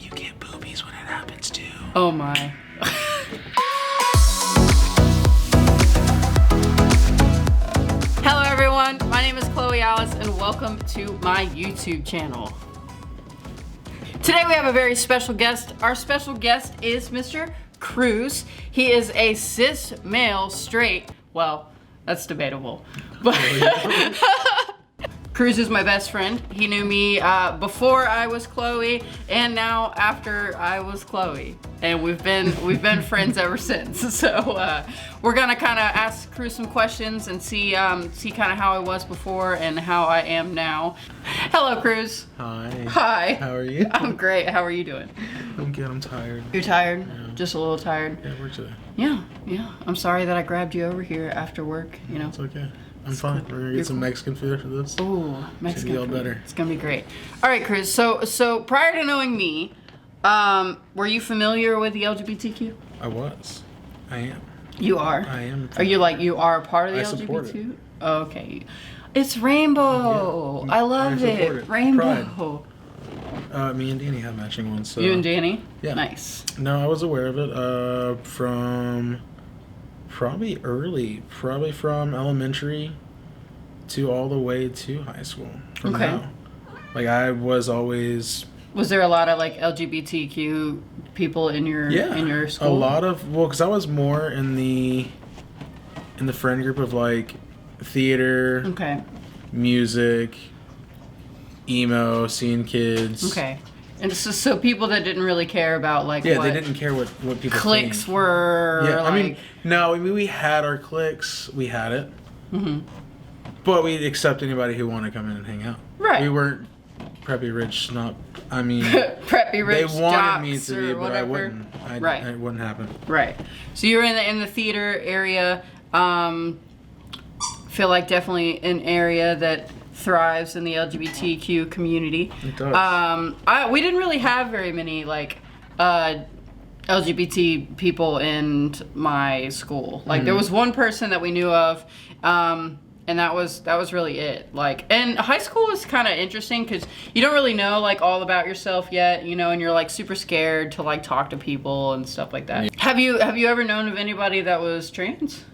you get boobies when it happens too. Oh my. Hello everyone, my name is Chloe Alice and welcome to my YouTube channel. Today we have a very special guest. Our special guest is Mr. Cruz. He is a cis male straight, well, that's debatable. But Cruz is my best friend. He knew me before I was Chloe and now after I was Chloe. And we've been friends ever since. So we're gonna kind of ask Cruz some questions and see kind of how I was before and how I am now. Hello, Cruz. Hi. Hi. How are you? I'm great. How are you doing? I'm good. I'm tired. You're tired? Yeah. Just a little tired? Yeah, work today. Yeah. I'm sorry that I grabbed you over here after work. You know. It's okay. I'm fine. We're gonna get some Mexican food after this. Ooh, Mexican all food. better. It's gonna be great. All right, Cruz. So prior to knowing me, were you familiar with the LGBTQ? I was. I am. You are. I am. Are you a part of the I support LGBTQ? Oh, okay. It's rainbow. Yeah. I love support it. Rainbow. Me and Danny have matching ones. So. You and Danny? Yeah. Nice. No, I was aware of it from probably from elementary to all the way to high school. From Okay. now. Like I was always. Was there a lot of like LGBTQ people in your school? A lot of because I was more in the friend group of like theater, Okay. music, emo, scene kids. Okay. And so people that didn't really care about like Yeah, what they didn't care what people cliques think. were. Yeah, like, I mean, no, we had our cliques, we had it, but we'd accept anybody who wanted to come in and hang out. Right. We weren't preppy rich, not. I mean, preppy rich. they wanted me jocks to or be, but whatever. I wouldn't. Right. It wouldn't happen. Right. So you were in the theater area. Feel like definitely an area that thrives in the LGBTQ community. It does. We didn't really have very many like LGBT people in my school. Like there was one person that we knew of, and that was really it. Like, and high school is kind of interesting because you don't really know like all about yourself yet, you know, and you're like super scared to like talk to people and stuff like that. Yeah. Have you ever known of anybody that was trans?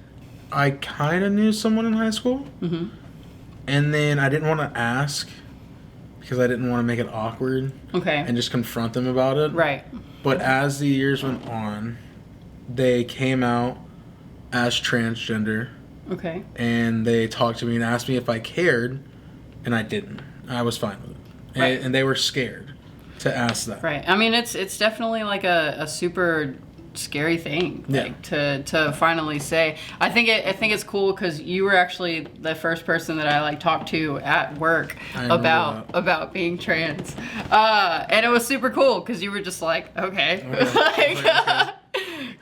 I kind of knew someone in high school, and then I didn't want to ask because I didn't want to make it awkward. Okay. And just confront them about it. Right. But as the years went on, they came out as transgender. Okay. And they talked to me and asked me if I cared, and I didn't. I was fine with it. Right. And they were scared to ask that. Right. I mean, it's definitely like a super scary thing, like to finally say. I think it's cool because you were actually the first person that I like talked to at work about being trans, and it was super cool because you were just like, okay. Like,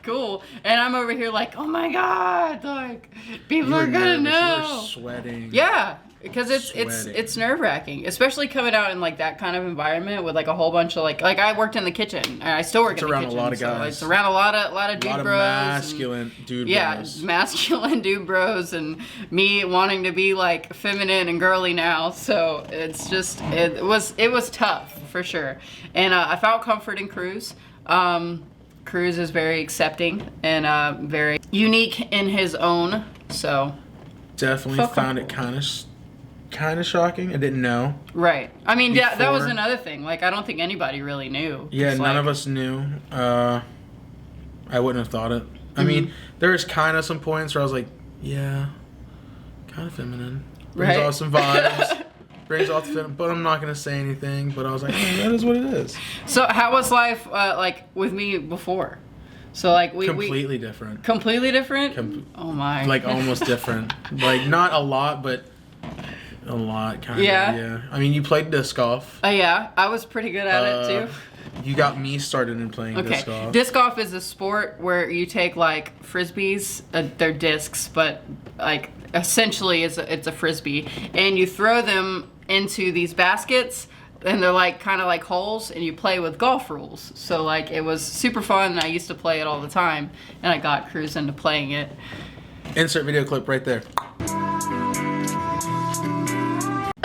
cool. And I'm over here like, oh my god, like people are gonna know. You were sweating. Yeah. Because it's nerve-wracking, especially coming out in like that kind of environment with like a whole bunch of like I worked in the kitchen and I still work in the kitchen. It's around a lot of guys. It's around a lot of dude bros. Masculine dude bros. Yeah, masculine dude bros and me wanting to be like feminine and girly now. So it's just it was tough for sure. And I found comfort in Cruz. Cruz is very accepting and very unique in his own. So definitely found it kind of shocking. I didn't know. Right. I mean, that was another thing. Like, I don't think anybody really knew. Yeah, none of us knew. I wouldn't have thought it. I mean, there was kind of some points where I was like, yeah, kind of feminine. Brings off some vibes. Brings off the feminine. But I'm not going to say anything. But I was like, that is what it is. So how was life, like, with me before? So, like, Completely different. Completely different? Oh, my. Like, almost different. Like, not a lot, but... A lot, kind of. Yeah. I mean, you played disc golf. Oh, yeah. I was pretty good at it, too. You got me started in playing disc golf. Disc golf is a sport where you take, like, frisbees. They're discs, but, like, essentially it's a frisbee. And you throw them into these baskets, and they're, like, kind of like holes, and you play with golf rules. So, like, it was super fun, and I used to play it all the time. And I got Cruz into playing it. Insert video clip right there.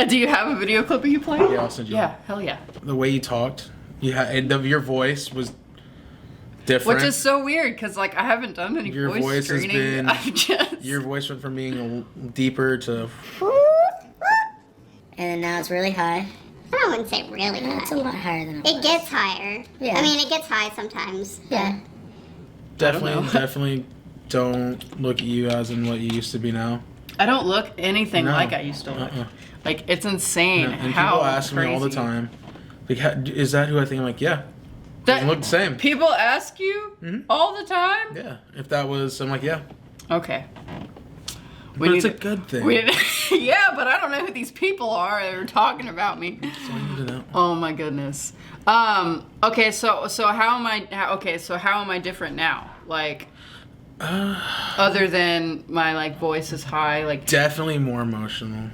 Do you have a video clip of you playing? Yeah, I'll send you. Yeah, hell yeah. The way you talked Your voice was different. Which is so weird because like I haven't done any voice training. Your voice went from being deeper to. And now it's really high. I wouldn't say really high. It's a lot higher than it was. It gets higher. Yeah. I mean, it gets high sometimes. Yeah. Definitely don't look at you as in what you used to be now. I don't look anything like I used to look. Like, it's insane. No. And how people ask me all the time, like, is that who I think? I'm like, yeah. Doesn't look the same. People ask you all the time? Yeah. If that was, I'm like, yeah. Okay. But it's a good thing. Yeah, but I don't know who these people are that are talking about me. So I need to know. Oh my goodness. Okay, so how am I different now? Like, other than my like voice is high, like definitely more emotional.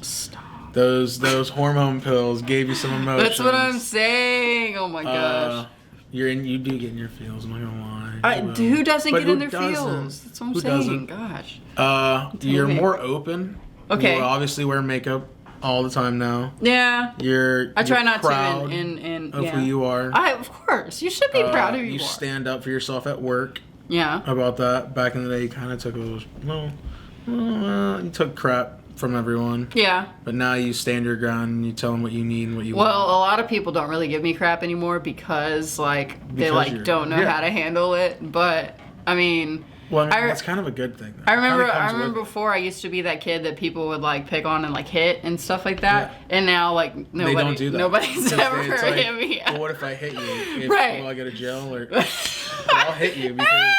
Stop. Those hormone pills gave you some emotions. That's what I'm saying. Oh my gosh. You do get in your feels. I'm not gonna lie. Who doesn't But get in their feels? That's what I'm saying. Doesn't? Gosh. You're more open. Okay. You obviously wear makeup all the time now. Yeah. I try not proud to in of who you are. Of course. You should be proud of who you are. You stand up for yourself at work. Yeah. About that. Back in the day, you kind of took a little, you took crap from everyone. Yeah. But now you stand your ground and you tell them what you need and what you want. Well, a lot of people don't really give me crap anymore because they don't know how to handle it. But I mean, well, that's kind of a good thing. I remember before I used to be that kid that people would like pick on and like hit and stuff like that. Yeah. And now like they don't do that. Nobody's ever hit me. Well, what if I hit you? Right. Will I go to jail or? I'll hit you because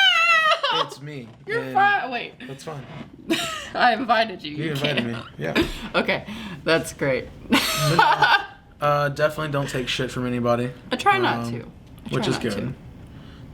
it's me. You're fine. Wait. That's fine. I invited you. You invited me. Yeah. Okay, that's great. Definitely don't take shit from anybody. I try not to. Which is good.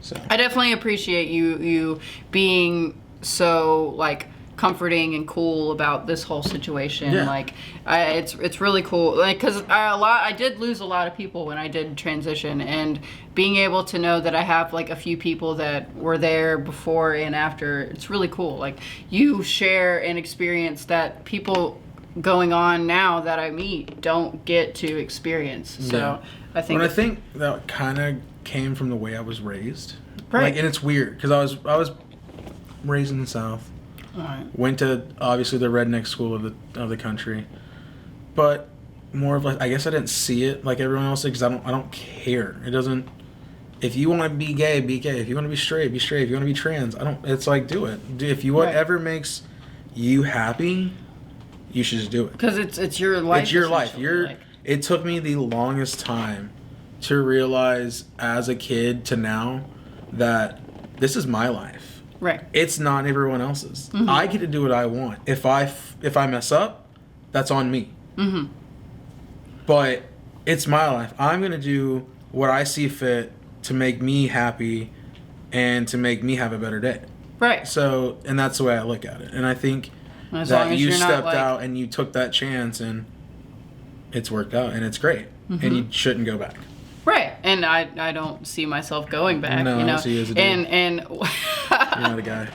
So. I definitely appreciate you being so like comforting and cool about this whole situation. Yeah. Like, it's really cool. Like, cause I did lose a lot of people when I did transition, and being able to know that I have like a few people that were there before and after, it's really cool. Like, you share an experience that people going on now that I meet don't get to experience. So yeah. I think. But I think that kind of came from the way I was raised. Right. Like, and it's weird because I was raised in the South. Right. Went to obviously the redneck school of the country, but more of like, I guess I didn't see it like everyone else did because I don't care. It doesn't. If you want to be gay, be gay. If you want to be straight, be straight. If you want to be trans, it's like, do it. If you whatever makes you happy, you should just do it. Because it's your life. It's your life. It took me the longest time to realize as a kid to now that this is my life. Right. It's not everyone else's. Mm-hmm. I get to do what I want. If I mess up, that's on me. Mm-hmm. But it's my life. I'm going to do what I see fit to make me happy and to make me have a better day. Right. So, and that's the way I look at it. And I think as that you stepped out and you took that chance and it's worked out and it's great. Mm-hmm. And you shouldn't go back. Right, and I don't see myself going back. No, you know, I see you as a dude. And you're not a guy.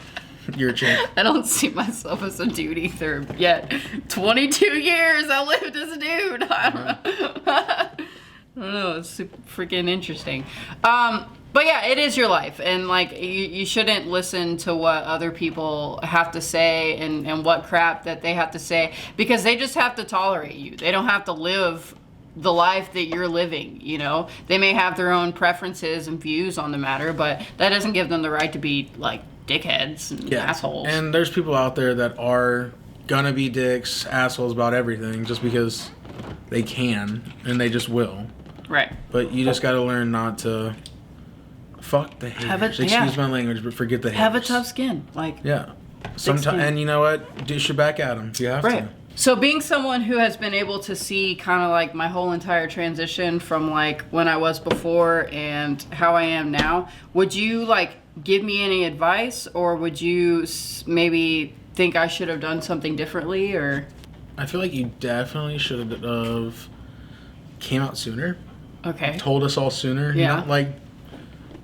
You're a champ. I don't see myself as a dude either. Yet, 22 years I lived as a dude. I don't know. It's super freaking interesting. But yeah, it is your life, and like you shouldn't listen to what other people have to say and what crap that they have to say, because they just have to tolerate you. They don't have to live the life that you're living, you know. They may have their own preferences and views on the matter, but that doesn't give them the right to be like dickheads and assholes. And there's people out there that are gonna be dicks, assholes about everything just because they can and they just will. Right. But you just gotta learn not to fuck the haters. Excuse my language, but forget the haters. Have a tough skin. Like, yeah. Sometimes, and you know what? Dish your back at them if you have to. So being someone who has been able to see kind of like my whole entire transition from like when I was before and how I am now, would you like give me any advice, or would you maybe think I should have done something differently? Or I feel like you definitely should have came out sooner. Okay. Told us all sooner. Yeah. You know, like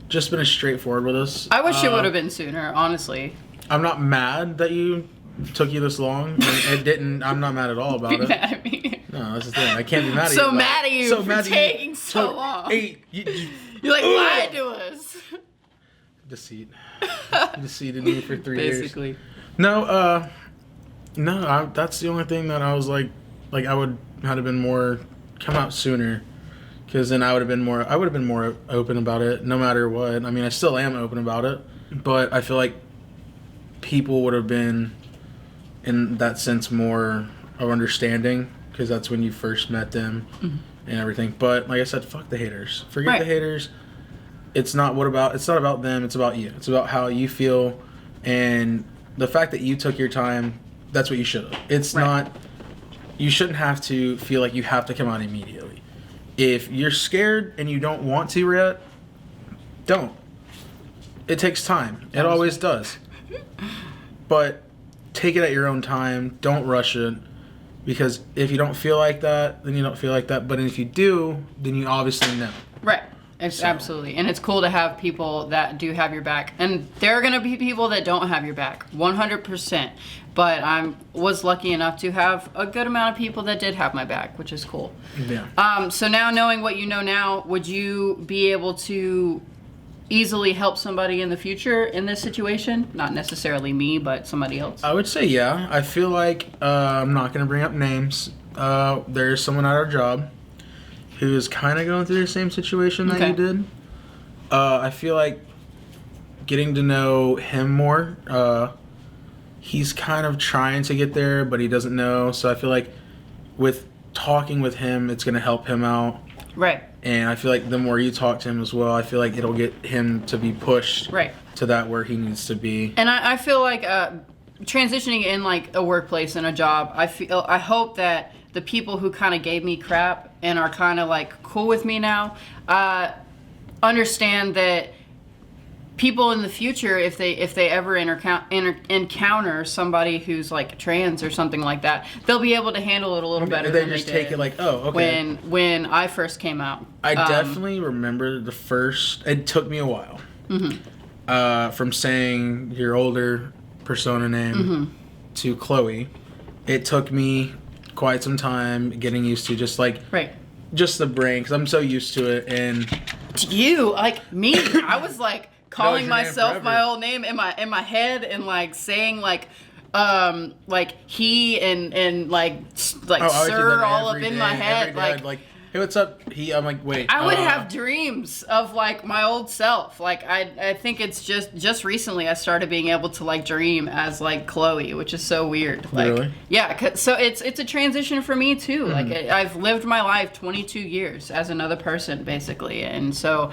just been as straightforward with us. I wish it would have been sooner, honestly. I'm not mad that you took you this long. It didn't. I'm not mad at all about it. Mad at me. No, that's the thing. I can't be mad at you. So about mad at it. you So for mad at you. taking so So- long. Hey, You're like, lie to us. deceit. You deceived me for 3 years. Basically. No, that's the only thing that I was like I would have been more come out sooner, because then I would have been more open about it, no matter what. I mean, I still am open about it, but I feel like people would have been, in that sense, more of understanding, because that's when you first met them and everything. But like I said, fuck the haters. Forget the haters. It's not about them. It's about you. It's about how you feel, and the fact that you took your time. That's what you should have. It's not. You shouldn't have to feel like you have to come out immediately. If you're scared and you don't want to yet, don't. It takes time. It always does. But take it at your own time. Don't rush it. Because if you don't feel like that, then you don't feel like that. But if you do, then you obviously know. Right. Absolutely. And it's cool to have people that do have your back. And there are going to be people that don't have your back. 100%. But I was lucky enough to have a good amount of people that did have my back, which is cool. Yeah. So now, knowing what you know now, would you be able to easily help somebody in the future in this situation? Not necessarily me, but somebody else. I would say yeah. I feel like, I'm not going to bring up names. There's someone at our job who is kind of going through the same situation that you did. I feel like getting to know him more, he's kind of trying to get there, but he doesn't know. So I feel like with talking with him, it's going to help him out. Right. And I feel like the more you talk to him as well, I feel like it'll get him to be pushed to that where he needs to be. And I feel like transitioning in like a workplace and a job, I hope that the people who kind of gave me crap and are kind of like cool with me now, understand that people in the future, if they ever encounter somebody who's like trans or something like that, they'll be able to handle it a little better. They just take it like, oh, okay. When I first came out, I definitely remember it took me a while. From saying your older persona name to Chloe, it took me quite some time getting used to just the brain, because I'm so used to it. And you, like me, I was like calling your name myself forever. my old name in my head, and like saying like he and like sir all up in my head, like hey, what's up? I'm like, wait. I would have dreams of like my old self. Like I think it's just recently I started being able to like dream as like Chloe, which is so weird. Like, really? Yeah. So it's a transition for me too. Like I've lived my life 22 years as another person basically, and so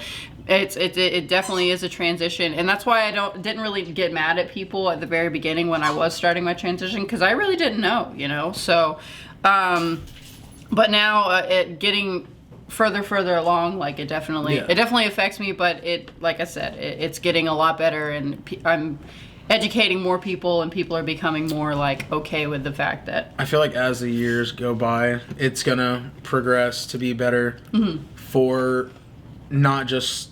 it definitely is a transition, and that's why I didn't really get mad at people at the very beginning when I was starting my transition, because I really didn't know, So. But now it getting further along, like it definitely affects me. But like I said, it's getting a lot better, and I'm educating more people, and people are becoming more like okay with the fact that. I feel like as the years go by, it's gonna progress to be better for not just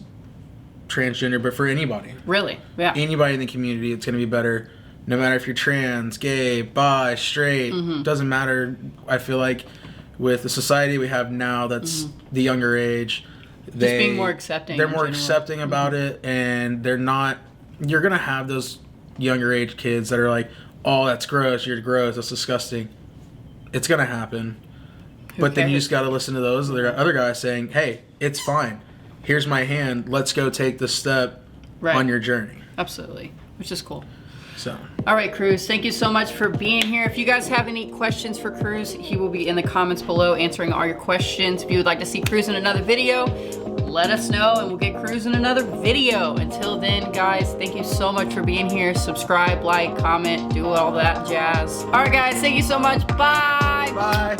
transgender, but for anybody. Really, yeah. Anybody in the community, it's gonna be better. No matter if you're trans, gay, bi, straight, doesn't matter. I feel like. With the society we have now, that's the younger age. Just being more accepting. They're more accepting about it, and they're not. You're gonna have those younger age kids that are like, "Oh, that's gross. You're gross. That's disgusting." It's gonna happen, but then you just gotta listen to those other guys saying, "Hey, it's fine. Here's my hand. Let's go take the step on your journey." Absolutely, which is cool. So. All right, Cruz, thank you so much for being here. If you guys have any questions for Cruz, he will be in the comments below answering all your questions. If you would like to see Cruz in another video, let us know and we'll get Cruz in another video. Until then, guys, thank you so much for being here. Subscribe, like, comment, do all that jazz. All right, guys, thank you so much. Bye. Bye.